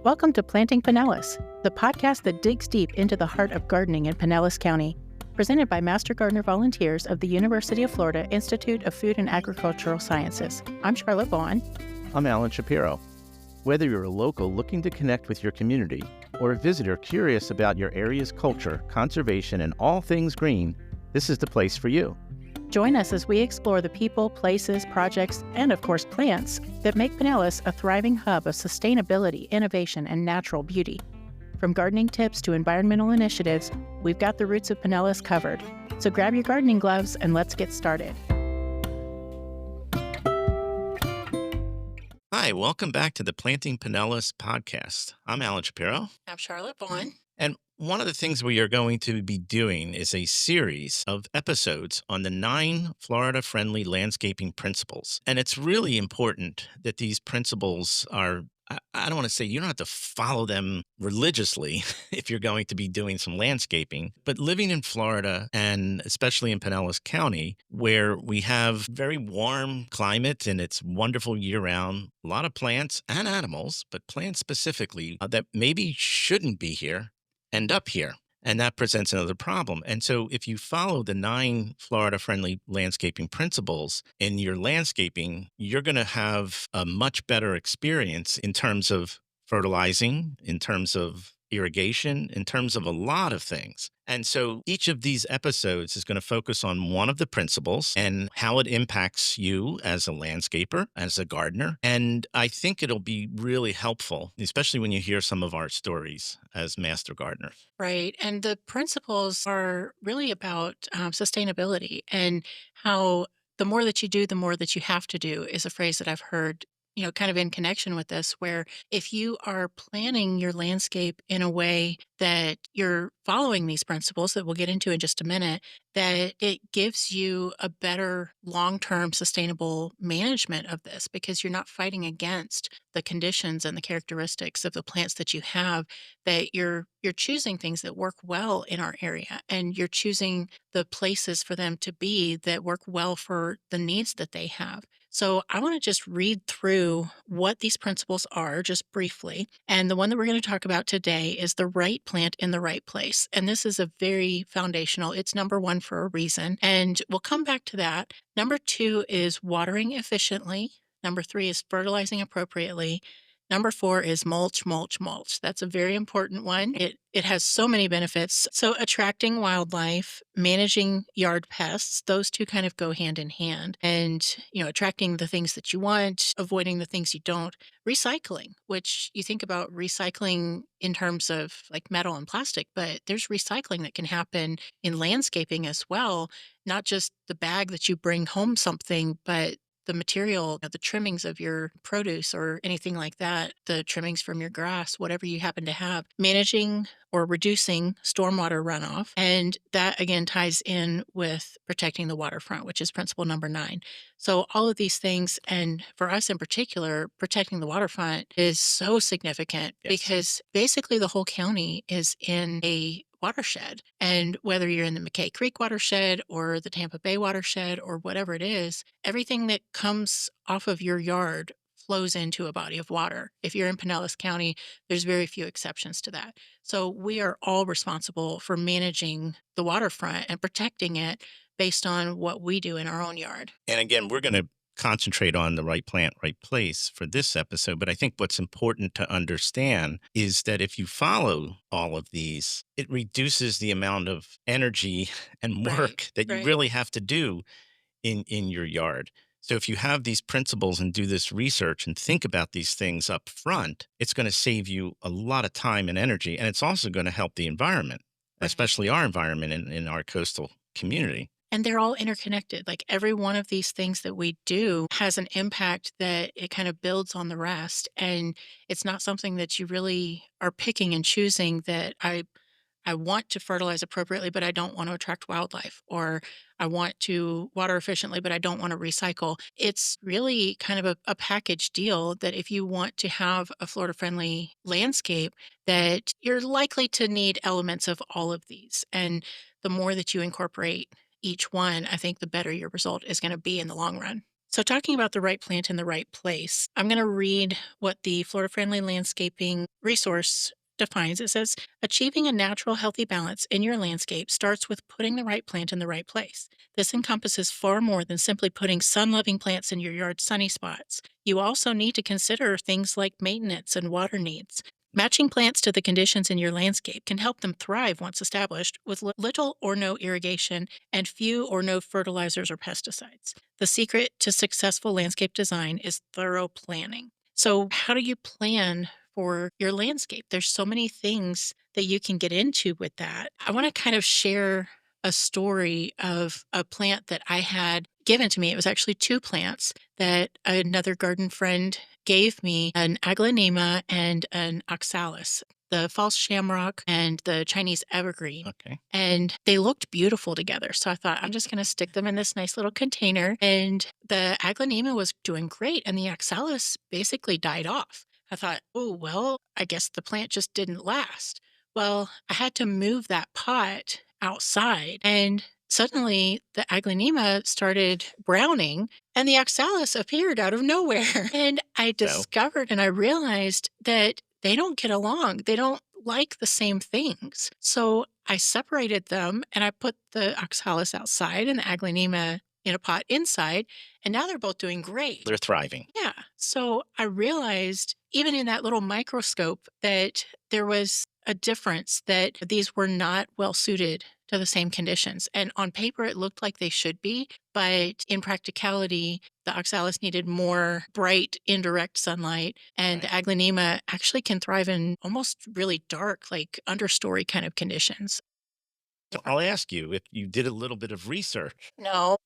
Welcome to Planting Pinellas, the podcast that digs deep into the heart of gardening in Pinellas County, presented by Master Gardener volunteers of the University of Florida Institute of Food and Agricultural Sciences. I'm Charlotte Vaughn. I'm Alan Shapiro. Whether you're a local looking to connect with your community or a visitor curious about your area's culture, conservation, and all things green, this is the place for you. Join us as we explore the people, places, projects, and of course plants that make Pinellas a thriving hub of sustainability, innovation, and natural beauty. From gardening tips to environmental initiatives, we've got the roots of Pinellas covered. So grab your gardening gloves and let's get started. Hi, welcome back to the Planting Pinellas podcast. I'm Alan Shapiro. I'm Charlotte Vaughn. And one of the things we are going to be doing is a series of episodes on the 9 Florida-friendly landscaping principles. And it's really important that these principles are, I don't want to say you don't have to follow them religiously if you're going to be doing some landscaping, but living in Florida and especially in Pinellas County, where we have very warm climate and it's wonderful year-round, a lot of plants and animals, but plants specifically that maybe shouldn't be here, end up here. And that presents another problem. And so if you follow the 9 Florida-friendly landscaping principles in your landscaping, you're going to have a much better experience in terms of fertilizing, in terms of irrigation, in terms of a lot of things. And so each of these episodes is going to focus on one of the principles and how it impacts you as a landscaper, as a gardener. And I think it'll be really helpful, especially when you hear some of our stories as master gardeners. Right. And the principles are really about sustainability and how the more that you do, the more that you have to do is a phrase that I've heard kind of in connection with this, where if you are planning your landscape in a way that you're following these principles that we'll get into in just a minute, that it gives you a better long-term sustainable management of this because you're not fighting against the conditions and the characteristics of the plants that you have, that you're choosing things that work well in our area and you're choosing the places for them to be that work well for the needs that they have. So I want to just read through what these principles are just briefly. And the one that we're going to talk about today is the right plant in the right place. And this is a very foundational. It's number 1 for a reason. And we'll come back to that. Number 2 is watering efficiently. Number 3 is fertilizing appropriately. Number 4 is mulch, mulch, mulch. That's a very important one. It has so many benefits. So attracting wildlife, managing yard pests, those two kind of go hand in hand. And, attracting the things that you want, avoiding the things you don't. Recycling, which you think about recycling in terms of like metal and plastic, but there's recycling that can happen in landscaping as well. Not just the bag that you bring home something, but the material, the trimmings of your produce or anything like that, the trimmings from your grass, whatever you happen to have, managing or reducing stormwater runoff. And that again ties in with protecting the waterfront, which is principle number 9. So all of these things, and for us in particular, protecting the waterfront is so significant because basically the whole county is in a watershed. And whether you're in the McKay Creek watershed or the Tampa Bay watershed or whatever it is, everything that comes off of your yard flows into a body of water. If you're in Pinellas County, there's very few exceptions to that. So we are all responsible for managing the waterfront and protecting it based on what we do in our own yard. And again, we're going to concentrate on the right plant, right place for this episode. But I think what's important to understand is that if you follow all of these, it reduces the amount of energy and work that you really have to do in your yard. So if you have these principles and do this research and think about these things up front, it's going to save you a lot of time and energy. And it's also going to help the environment, especially our environment in our coastal community. And they're all interconnected. Like every one of these things that we do has an impact that it kind of builds on the rest. And it's not something that you really are picking and choosing that I want to fertilize appropriately, but I don't want to attract wildlife, or I want to water efficiently, but I don't want to recycle. It's really kind of a package deal that if you want to have a Florida-friendly landscape, that you're likely to need elements of all of these. And the more that you incorporate each one, I think the better your result is going to be in the long run. So, talking about the right plant in the right place, I'm going to read what the Florida Friendly Landscaping resource defines. It says, achieving a natural, healthy balance in your landscape starts with putting the right plant in the right place. This encompasses far more than simply putting sun loving plants in your yard's sunny spots. You also need to consider things like maintenance and water needs. Matching plants to the conditions in your landscape can help them thrive once established with little or no irrigation and few or no fertilizers or pesticides. The secret to successful landscape design is thorough planning. So, how do you plan for your landscape? There's so many things that you can get into with that. I want to kind of share a story of a plant that I had given to me. It was actually two plants that another garden friend gave me, an aglaonema and an oxalis, the false shamrock and the Chinese evergreen. Okay. And they looked beautiful together. So I thought, I'm just going to stick them in this nice little container. And the aglaonema was doing great. And the oxalis basically died off. I thought, oh, well, I guess the plant just didn't last. Well, I had to move that pot outside. And suddenly the aglaonema started browning and the oxalis appeared out of nowhere. And I So discovered and I realized that they don't get along. They don't like the same things. So I separated them and I put the oxalis outside and the aglaonema in a pot inside. And now they're both doing great. they're thriving. Yeah. So I realized, even in that little microscope, that there was a difference, that these were not well suited to the same conditions. And on paper, it looked like they should be. But in practicality, the oxalis needed more bright, indirect sunlight. And the Right. aglaonema actually can thrive in almost really dark, like understory kind of conditions. So I'll ask you if you did a little bit of research, No.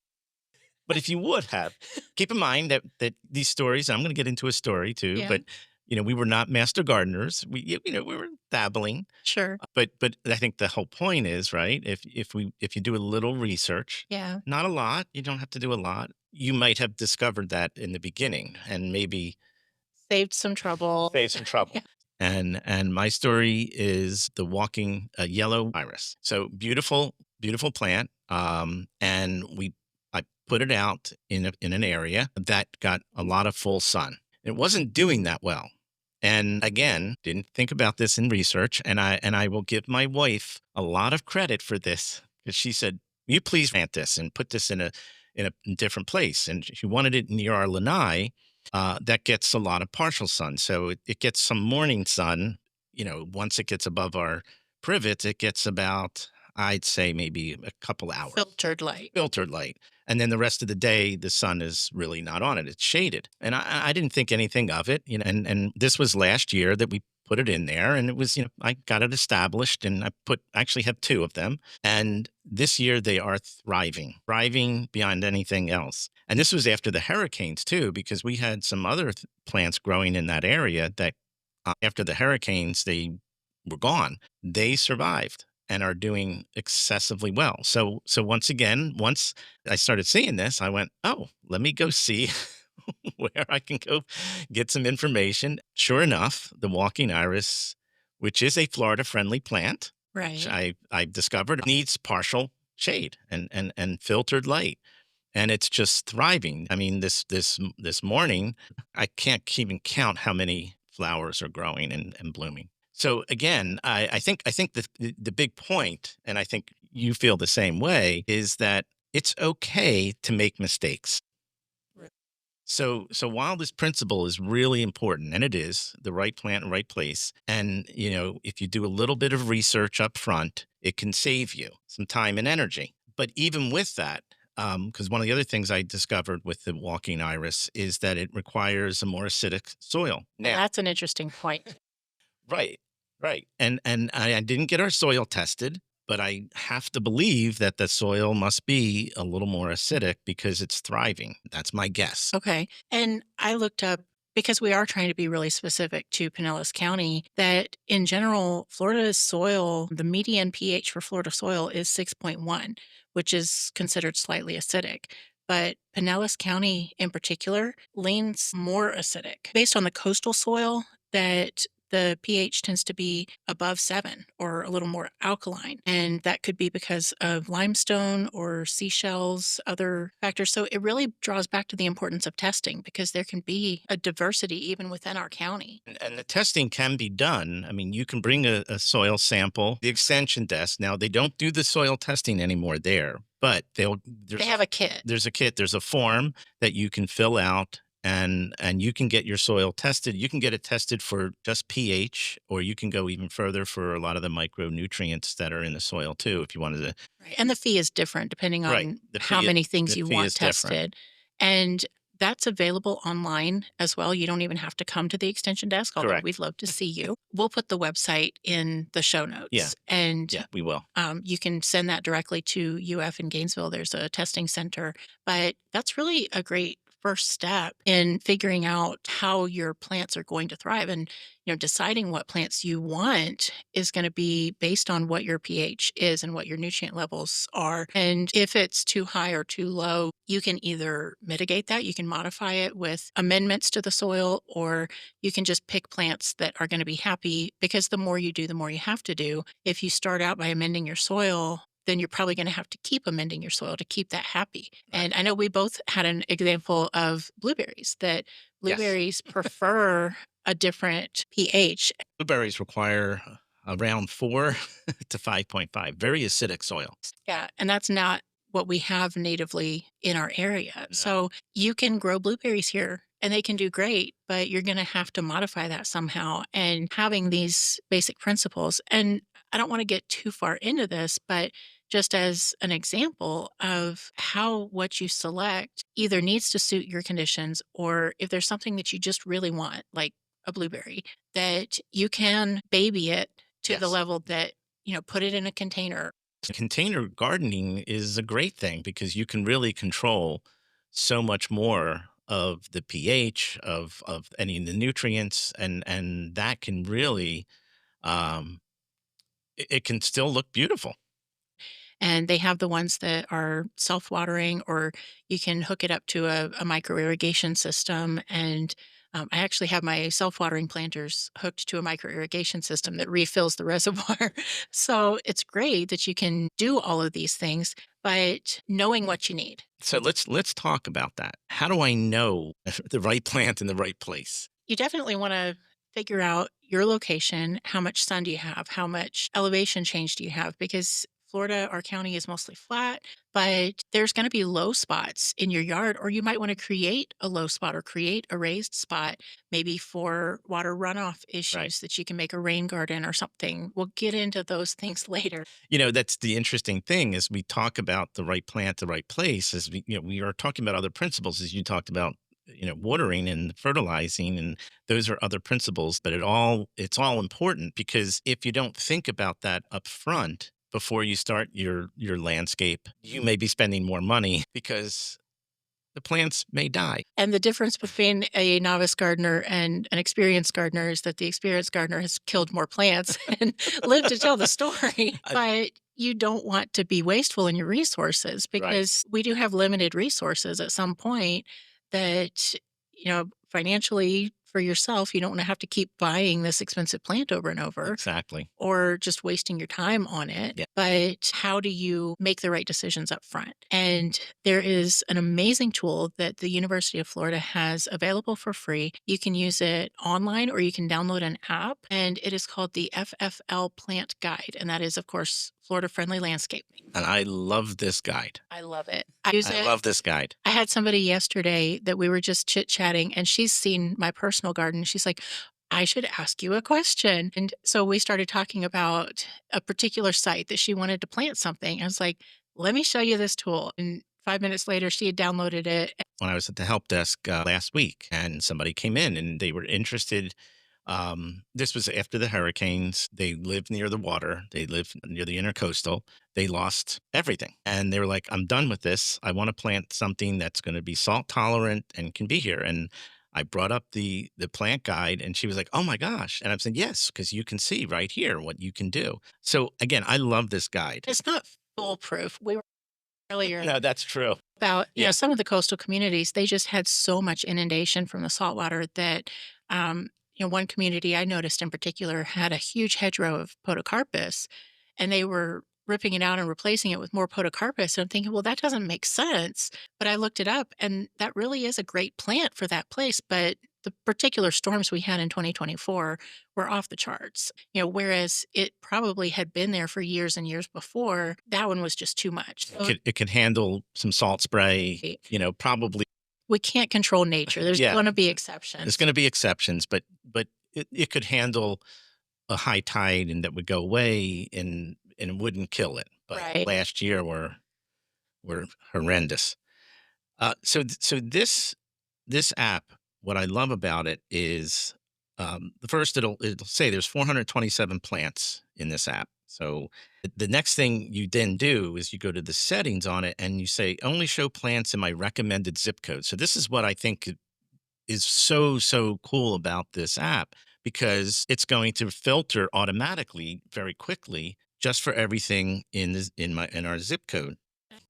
but if you would have, keep in mind that these stories, I'm going to get into a story too, Yeah, but we were not master gardeners. We were dabbling, sure. but I think the whole point is, right? If you do a little research, Yeah. not a lot, you don't have to do a lot. You might have discovered that in the beginning and maybe Saved some trouble. save some trouble. Yeah. And my story is the walking yellow iris. So beautiful, beautiful plant. And I put it out in an area that got a lot of full sun. It wasn't doing that well. And again, didn't think about this in research. And I will give my wife a lot of credit for this because she said, "You please plant this and put this in a different place." And she wanted it near our lanai that gets a lot of partial sun. So it gets some morning sun. Once it gets above our privet, it gets about, I'd say, maybe a couple hours Filtered light. filtered light. And then the rest of the day, the sun is really not on it. It's shaded. And I didn't think anything of it. And this was last year that we put it in there. And it was, I got it established and I actually have two of them. And this year they are thriving beyond anything else. And this was after the hurricanes too, because we had some other plants growing in that area that after the hurricanes, they were gone. They survived and are doing excessively well. So once again, once I started seeing this, I went, "Oh, let me go see where I can go get some information." Sure enough, the walking iris, which is a Florida friendly plant, which Right. I've discovered needs partial shade and filtered light. And it's just thriving. I mean, this morning, I can't even count how many flowers are growing and blooming. So again, I think the big point, and I think you feel the same way, is that it's okay to make mistakes. Right. So while this principle is really important, and it is the right plant and right place, and if you do a little bit of research up front, it can save you some time and energy. But even with that, because one of the other things I discovered with the walking iris is that it requires a more acidic soil. Well, Now, that's an interesting point. right, right, and I didn't get our soil tested, but I have to believe that the soil must be a little more acidic because it's thriving. That's my guess. Okay. And I looked up, because we are trying to be really specific to Pinellas County, that in general, Florida's soil, the median pH for Florida soil is 6.1, which is considered slightly acidic. But Pinellas County in particular leans more acidic based on the coastal soil that the pH tends to be above 7 or a little more alkaline. And that could be because of limestone or seashells, other factors. So it really draws back to the importance of testing because there can be a diversity even within our county. And the testing can be done. I mean, you can bring a soil sample, the extension desk. Now, they don't do the soil testing anymore there, but They have a kit. there's a kit, there's a form that you can fill out and you can get your soil tested. You can get it tested for just pH, or you can go even further for a lot of the micronutrients that are in the soil too, if you wanted to. Right, and the fee is different depending Right. on how many things The you fee want is different. tested, and that's available online as well. You don't even have to come to the extension desk, although we'd Correct. love to see you. We'll put the website in the show Yeah. notes, and Yeah, we will. you can send that directly to UF in Gainesville. There's a testing center, but that's really a great first step in figuring out how your plants are going to thrive. And deciding what plants you want is going to be based on what your pH is and what your nutrient levels are. And if it's too high or too low, you can either mitigate that, you can modify it with amendments to the soil, or you can just pick plants that are going to be happy, because the more you do, the more you have to do. If you start out by amending your soil, then you're probably going to have to keep amending your soil to keep that happy. Right. And I know we both had an example of blueberries, that Yes. blueberries prefer a different pH. Blueberries require around 4 to 5.5, very acidic soil. Yeah, and that's not what we have natively in our area. No. So you can grow blueberries here and they can do great, but you're going to have to modify that somehow. And having these basic principles, and I don't want to get too far into this, but just as an example of how what you select either needs to suit your conditions, or if there's something that you just really want, like a blueberry, that you can baby it to the Yes. level that, put it in a container. Container gardening is a great thing because you can really control so much more of the pH of any of the nutrients, and that can really um it can still look beautiful. And they have the ones that are self-watering, or you can hook it up to a micro irrigation system. And I actually have my self-watering planters hooked to a micro irrigation system that refills the reservoir. So it's great that you can do all of these things, but knowing what you need. So let's talk about that. How do I know the right plant in the right place? You definitely want to figure out your location. How much sun do you have? How much elevation change do you have? Because Florida, our county is mostly flat, but there's going to be low spots in your yard, or you might want to create a low spot or create a raised spot, maybe for water runoff Right. issues that you can make a rain garden or something. We'll get into those things later. That's the interesting thing is we talk about the right plant, the right place, as we are talking about other principles as you talked about, watering and fertilizing, and those are other principles, but it's all important because if you don't think about that up front before you start your landscape, you may be spending more money because the plants may die. And the difference between a novice gardener and an experienced gardener is that the experienced gardener has killed more plants and lived to tell the story. I, But you don't want to be wasteful in your resources, right. because we do have limited resources at some point that, financially for yourself, you don't want to have to keep buying this expensive plant over and over, Exactly. or just wasting your time on it. Yeah. But how do you make the right decisions up front? And there is an amazing tool that the University of Florida has available for free. You can use it online or you can download an app, and it is called the FFL Plant Guide. And that is, of course, Florida Friendly Landscaping. And I love this guide. I love it. I use I it. love this guide. I had somebody yesterday that we were just chit chatting, and she's seen my personal garden. She's like, I should ask you a question. And so we started talking about a particular site that she wanted to plant something. I was like, let me show you this tool. And 5 minutes later, she had downloaded it. When I was at the help desk last week and somebody came in and they were interested. This was after the hurricanes. They lived near the water. They lived near the intercoastal. They lost everything. And they were like, I'm done with this. I want to plant something that's going to be salt tolerant and can be here. And I brought up the plant guide and she was like, oh my gosh. And I'm saying, yes, because you can see right here what you can do. So again, I love this guide. It's not foolproof. We were earlier No, that's true. about, Yeah. some of the coastal communities, they just had so much inundation from the saltwater that, one community I noticed in particular had a huge hedgerow of podocarpus, and they were ripping it out and replacing it with more podocarpus. And I'm thinking, well, that doesn't make sense. But I looked it up, and that really is a great plant for that place. But the particular storms we had in 2024 were off the charts. Whereas it probably had been there for years and years before, that one was just too much. So It could handle some salt spray, probably. we can't control nature. There's Yeah, going to be there's exceptions. going to be exceptions, but it could handle a high tide and that would go away and it wouldn't kill it. But Right. last year were horrendous. So this app, what I love about it is, the first it'll say there's 427 plants in this app. So the next thing you then do is you go to the settings on it and you say only show plants in my recommended zip code. So this is what I think is so cool about this app, because it's going to filter automatically very quickly just for everything in our zip code.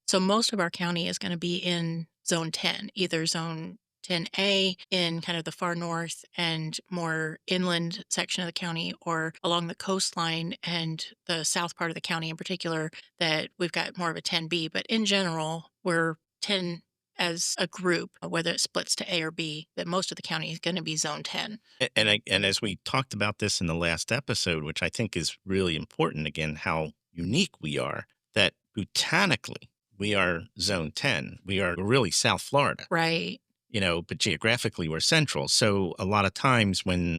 So most of our county is going to be in zone 10, either zone 10A in kind of the far north and more inland section of the county, or along the coastline and the south part of the county in particular, that we've got more of a 10B. But in general, we're 10 as a group, whether it splits to A or B, that most of the county is going to be zone 10. And as we talked about this in the last episode, which I think is really important, again, how unique we are, that botanically we are zone 10. We're really South Florida, Right. but geographically we're central. So a lot of times when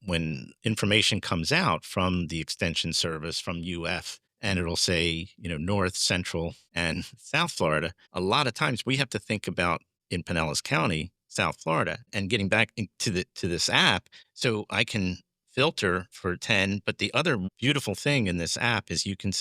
information comes out from the extension service from UF, and it'll say, North, Central, and South Florida, a lot of times we have to think about in Pinellas County, South Florida, and getting back to this app so I can filter for 10. But the other beautiful thing in this app is you can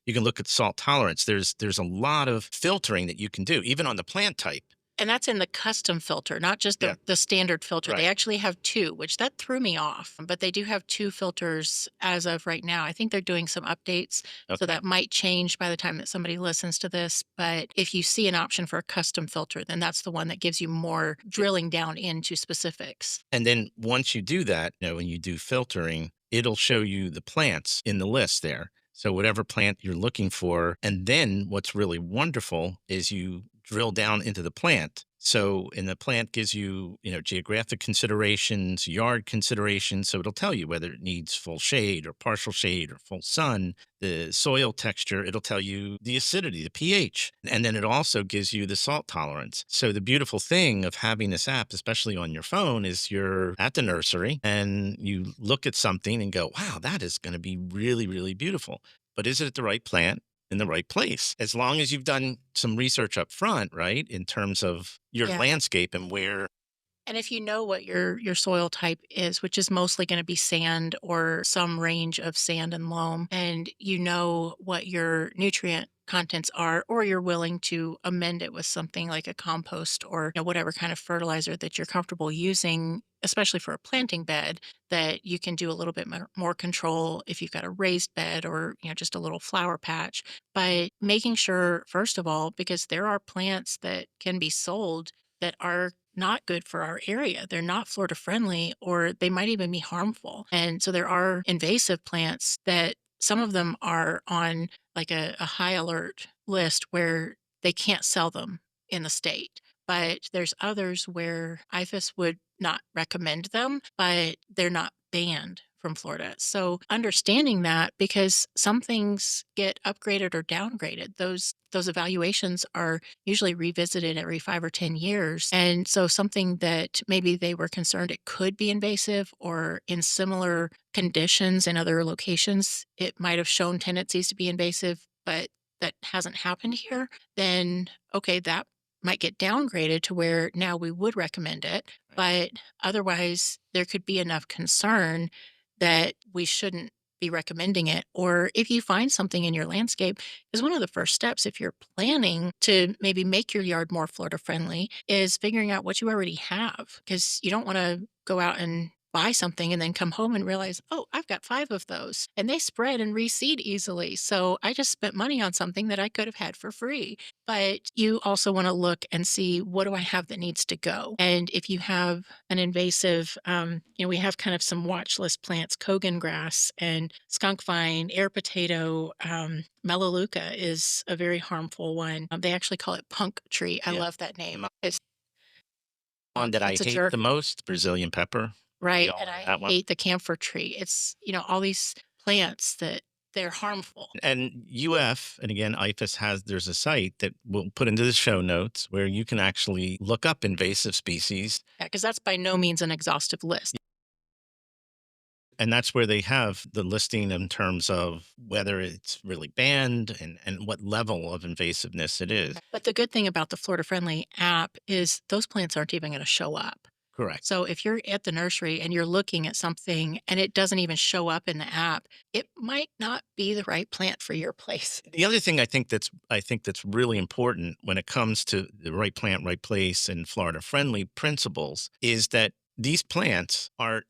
look at salt tolerance. There's a lot of filtering that you can do, even on the plant type. And that's in the custom filter, not just Yeah, the standard filter. They right. actually have 2, which that threw me off, but they do have 2 filters as of right now. I think they're doing some updates, so Okay. that might change by the time that somebody listens to this, but if you see an option for a custom filter, then that's the one that gives you more drilling down into specifics. And then once you do that, when you do filtering, it'll show you the plants in the list there. So whatever plant you're looking for. And then what's really wonderful is you drill down into the plant. So in the plant gives you, geographic considerations, yard considerations. So it'll tell you whether it needs full shade or partial shade or full sun, the soil texture. It'll tell you the acidity, the pH. And then it also gives you the salt tolerance. So the beautiful thing of having this app, especially on your phone, is you're at the nursery and you look at something and go, wow, that is going to be really, really beautiful. But is it the right plant in the right place? As long as you've done some research up front, right, in terms of your Yeah. landscape and where. And if you know what your soil type is, which is mostly going to be sand or some range of sand and loam, and you know what your nutrient contents are, or you're willing to amend it with something like a compost or whatever kind of fertilizer that you're comfortable using, especially for a planting bed, that you can do a little bit more control if you've got a raised bed or just a little flower patch. By making sure, first of all, because there are plants that can be sold that are not good for our area. They're not Florida friendly, or they might even be harmful. And so there are invasive plants that some of them are on like a high alert list where they can't sell them in the state. But there's others where IFAS would not recommend them, but they're not banned from Florida. So understanding that, because some things get upgraded or downgraded, those evaluations are usually revisited every 5 or 10 years. And so something that maybe they were concerned it could be invasive, or in similar conditions in other locations, it might have shown tendencies to be invasive, but that hasn't happened here, then okay, that might get downgraded to where now we would recommend it. Right. But otherwise, there could be enough concern that we shouldn't be recommending it. Or if you find something in your landscape, is one of the first steps if you're planning to maybe make your yard more Florida friendly, is figuring out what you already have, because you don't want to go out and buy something and then come home and realize, oh, I've got 5 of those and they spread and reseed easily. So I just spent money on something that I could have had for free. But you also want to look and see, what do I have that needs to go? And if you have an invasive, we have kind of some watch list plants, Kogan grass and skunk vine, air potato, melaleuca is a very harmful one. They actually call it punk tree. I Yeah. love that name. My one that I It's a hate the jerk, most, Brazilian pepper. We right? all And know I that one. hate the camphor tree. It's, all these plants that they're harmful. And UF, and again, IFAS there's a site that we'll put into the show notes where you can actually look up invasive species. Yeah, because that's by no means an exhaustive list. And that's where they have the listing in terms of whether it's really banned and what level of invasiveness it is. But the good thing about the Florida Friendly app is those plants aren't even going to show up. Correct. So if you're at the nursery and you're looking at something and it doesn't even show up in the app, it might not be the right plant for your place. The other thing I think that's really important when it comes to the right plant, right place, and Florida friendly principles is that these plants aren't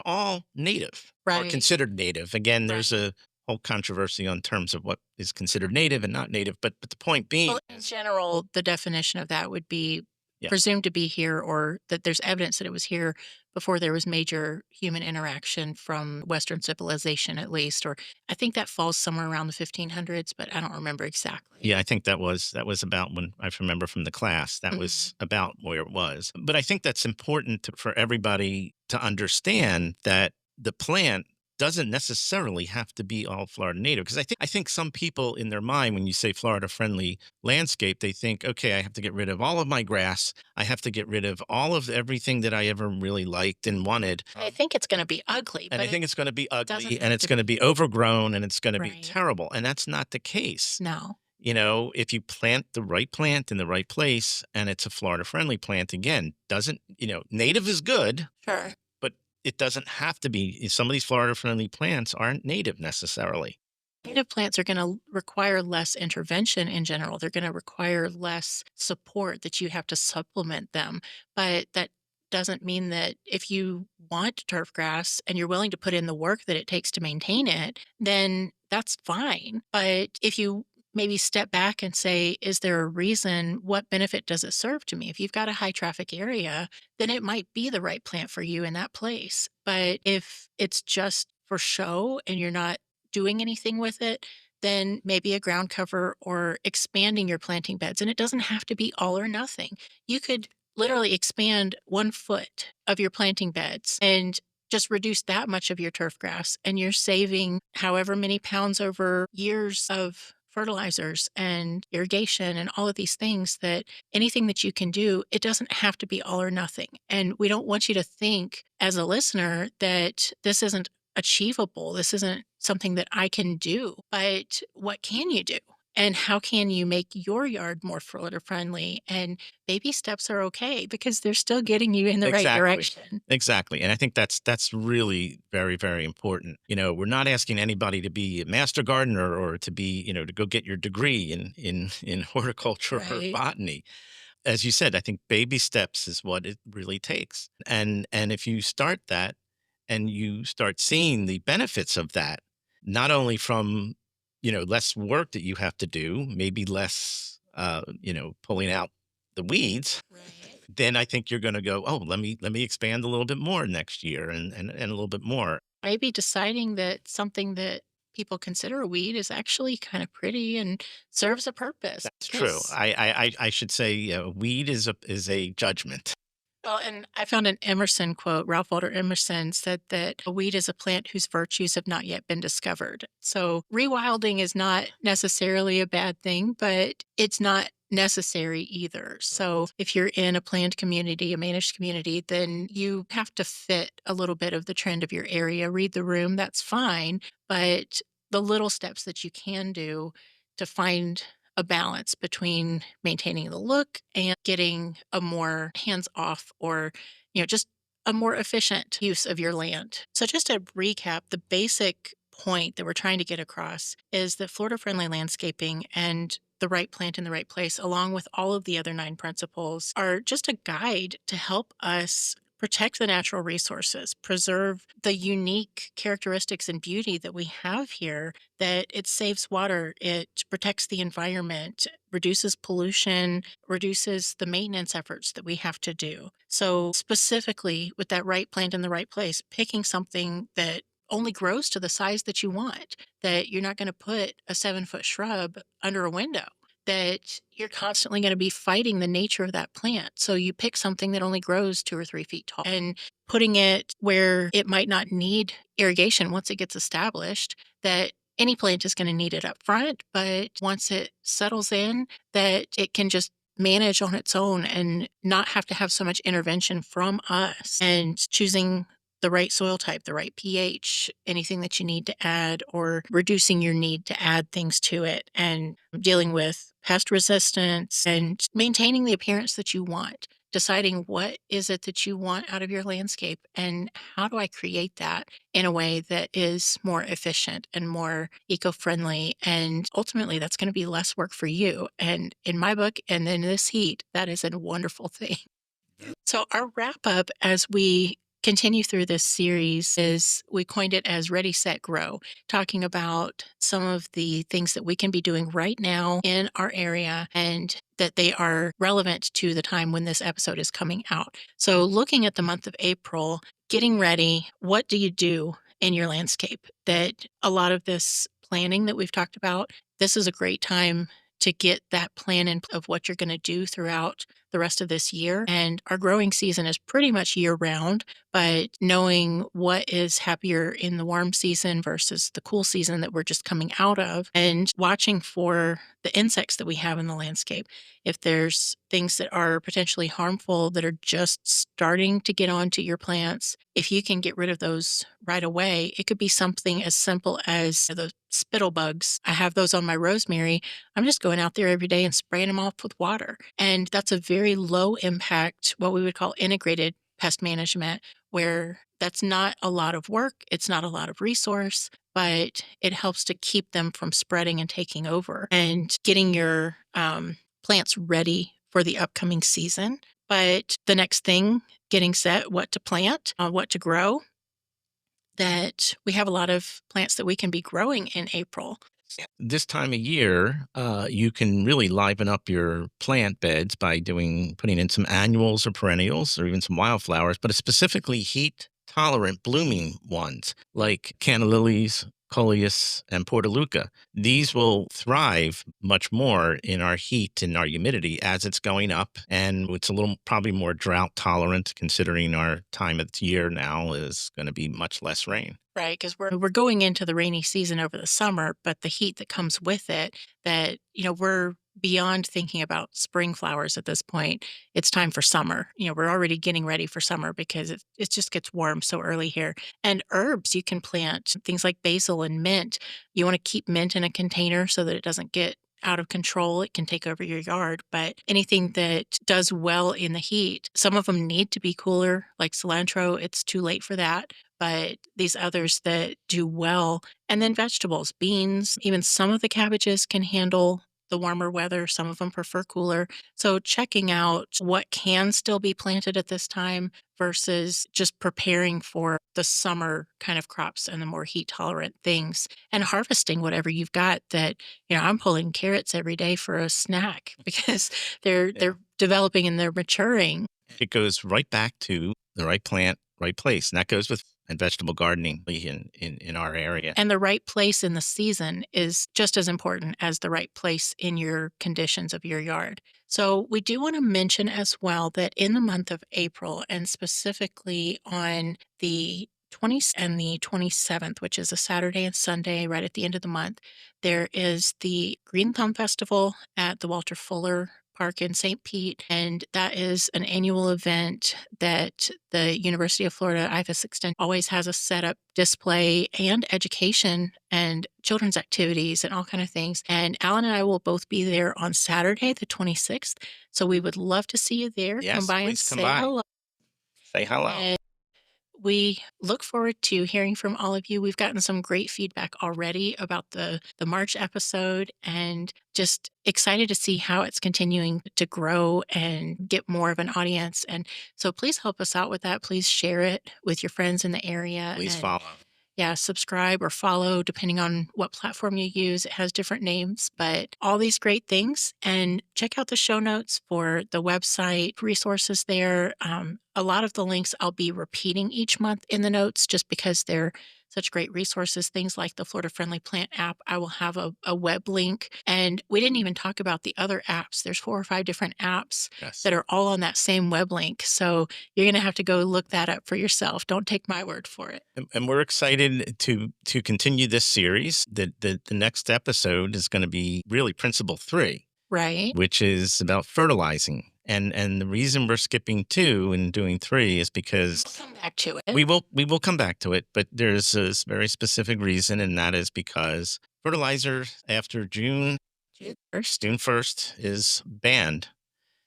all native or Right. considered native. Again, there's Right. a whole controversy on terms of what is considered native and not native. But the point being Well, in is, general, the definition of that would be yeah, presumed to be here, or that there's evidence that it was here before there was major human interaction from Western civilization, at least. Or I think that falls somewhere around the 1500s, but I don't remember exactly. yeah, I think that was about when I remember from the class. That Mhm. was about where it was. But I think that's important for everybody to understand that the plant doesn't necessarily have to be all Florida native. Because I think some people in their mind, when you say Florida friendly landscape, they think, okay, I have to get rid of all of my grass. I have to get rid of all of everything that I ever really liked and wanted. I think it's going to be ugly, And I but it think it's going to be doesn't ugly and have it's to going to be. be overgrown and it's going to be Right. terrible. And that's not the case. No. If you plant the right plant in the right place and it's a Florida friendly plant, again, doesn't, native is good, Sure. but it doesn't have to be. Some of these Florida friendly plants aren't native necessarily. Native plants are going to require less intervention in general. They're going to require less support, that you have to supplement them. But that doesn't mean that if you want turf grass and you're willing to put in the work that it takes to maintain it, then that's fine. But if you maybe step back and say, is there a reason? What benefit does it serve to me? If you've got a high traffic area, then it might be the right plant for you in that place. But if it's just for show and you're not doing anything with it, then maybe a ground cover or expanding your planting beds. And it doesn't have to be all or nothing. You could literally expand 1 foot of your planting beds and just reduce that much of your turf grass. And you're saving however many pounds over years of fertilizers and irrigation and all of these things. That anything that you can do, it doesn't have to be all or nothing. And we don't want you to think as a listener that this isn't achievable. This isn't something that I can do. But what can you do? And how can you make your yard more flitter friendly? And baby steps are okay because they're still getting you in the right Exactly. direction. Exactly. And I think that's really very, very important. We're not asking anybody to be a master gardener or to be, to go get your degree in horticulture or Right. botany. As you said, I think baby steps is what it really takes. And if you start that and you start seeing the benefits of that, not only from, less work that you have to do, maybe less, pulling out the weeds, Right. then I think you're going to go, oh, let me expand a little bit more next year and a little bit more. Maybe deciding that something that people consider a weed is actually kind of pretty and serves a purpose. That's true. Because I should say weed is a judgment. well, and I found an Emerson quote. Ralph Waldo Emerson said that a weed is a plant whose virtues have not yet been discovered. So rewilding is not necessarily a bad thing, but it's not necessary either. So if you're in a planned community, a managed community, then you have to fit a little bit of the trend of your area, read the room, that's fine. But the little steps that you can do to find a balance between maintaining the look and getting a more hands off, or, just a more efficient use of your land. So, just to recap, the basic point that we're trying to get across is that Florida friendly landscaping and the right plant in the right place, along with all of the other 9 principles, are just a guide to help us protect the natural resources, preserve the unique characteristics and beauty that we have here, that it saves water, it protects the environment, reduces pollution, reduces the maintenance efforts that we have to do. So, specifically with that right plant in the right place, picking something that only grows to the size that you want, that you're not going to put a 7-foot shrub under a window, that you're constantly going to be fighting the nature of that plant. So you pick something that only grows 2 or 3 feet tall and putting it where it might not need irrigation once it gets established, that any plant is going to need it up front, but once it settles in, that it can just manage on its own and not have to have so much intervention from us. And choosing the right soil type, the right pH, anything that you need to add, or reducing your need to add things to it, and dealing with pest resistance and maintaining the appearance that you want. Deciding what is it that you want out of your landscape and how do I create that in a way that is more efficient and more eco-friendly. And ultimately, that's going to be less work for you. And in my book, and in this heat, that is a wonderful thing. So, our wrap up as we continue through this series is we coined it as Ready, Set, Grow, talking about some of the things that we can be doing right now in our area and that they are relevant to the time when this episode is coming out. So, looking at the month of April, getting ready, what do you do in your landscape? That a lot of this planning that we've talked about, this is a great time to get that plan in of what you're going to do throughout the rest of this year. And our growing season is pretty much year round, but knowing what is happier in the warm season versus the cool season that we're just coming out of, and watching for the insects that we have in the landscape. If there's things that are potentially harmful that are just starting to get onto your plants, if you can get rid of those right away, it could be something as simple as the spittle bugs. I have those on my rosemary. I'm just going out there every day and spraying them off with water. And that's a very low impact, what we would call integrated pest management, where that's not a lot of work, it's not a lot of resource, but it helps to keep them from spreading and taking over and getting your plants ready for the upcoming season. But the next thing, getting set, what to plant, what to grow, that we have a lot of plants that we can be growing in April. This time of year, you can really liven up your plant beds by putting in some annuals or perennials or even some wildflowers, but specifically heat tolerant blooming ones like canna lilies, coleus, and portulaca. These will thrive much more in our heat and our humidity as it's going up. And it's a little probably more drought tolerant considering our time of the year now is going to be much less rain. Right, because we're going into the rainy season over the summer, but the heat that comes with it, that, we're beyond thinking about spring flowers at this point. It's time for summer. We're already getting ready for summer because it just gets warm so early here. And herbs, you can plant things like basil and mint. You want to keep mint in a container so that it doesn't get out of control. It can take over your yard, but anything that does well in the heat, some of them need to be cooler, like cilantro. It's too late for that, but these others that do well. And then vegetables, beans, even some of the cabbages can handle the warmer weather. Some of them prefer cooler. So checking out what can still be planted at this time versus just preparing for the summer kind of crops and the more heat tolerant things, and harvesting whatever you've got. That, I'm pulling carrots every day for a snack because they're developing and they're maturing. It goes right back to the right plant, right place. And that goes with and vegetable gardening in our area. And the right place in the season is just as important as the right place in your conditions of your yard. So, we do want to mention as well that in the month of April, and specifically on the 20th and the 27th, which is a Saturday and Sunday right at the end of the month, there is the Green Thumb Festival at the Walter Fuller Park in St. Pete. And that is an annual event that the University of Florida IFAS Extension always has a setup display and education and children's activities and all kind of things. And Alan and I will both be there on Saturday, the 26th. So we would love to see you there. Come Yes, by and please come say by. hello. Say hello. And We look forward to hearing from all of you. We've gotten some great feedback already about the March episode and just excited to see how it's continuing to grow and get more of an audience. And so please help us out with that. Please share it with your friends in the area Please and follow. yeah, subscribe or follow depending on what platform you use. It has different names, but all these great things. And check out the show notes for the website resources there. A lot of the links I'll be repeating each month in the notes just because they're such great resources. Things like the Florida Friendly Plant app, I will have a web link. And we didn't even talk about the other apps. There's 4 or 5 different apps Yes. that are all on that same web link. So you're going to have to go look that up for yourself. Don't take my word for it. And we're excited to continue this series. The next episode is going to be really Principle 3, Right. which is about fertilizing. And the reason we're skipping 2 and doing 3 is because We'll come back to it. we will come back to it, but there's a very specific reason, and that is because fertilizer after June 1st is banned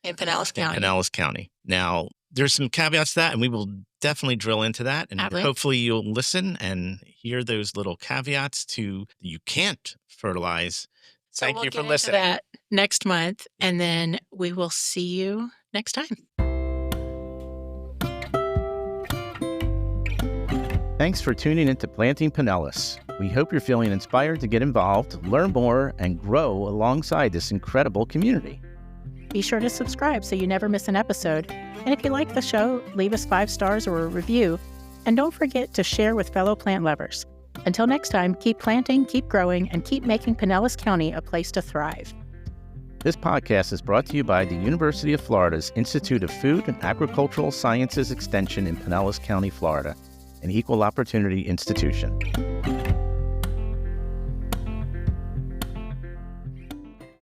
In Pinellas in County. Pinellas County. Now, there's some caveats to that, and we will definitely drill into that. And Absolutely. hopefully you'll listen and hear those little caveats to you can't fertilize. So Thank we'll you get for into listening. that next month, and then we will see you next time. Thanks for tuning into Planting Pinellas. We hope you're feeling inspired to get involved, learn more, and grow alongside this incredible community. Be sure to subscribe so you never miss an episode. And if you like the show, leave us 5 stars or a review. And don't forget to share with fellow plant lovers. Until next time, keep planting, keep growing, and keep making Pinellas County a place to thrive. This podcast is brought to you by the University of Florida's Institute of Food and Agricultural Sciences Extension in Pinellas County, Florida, an equal opportunity institution.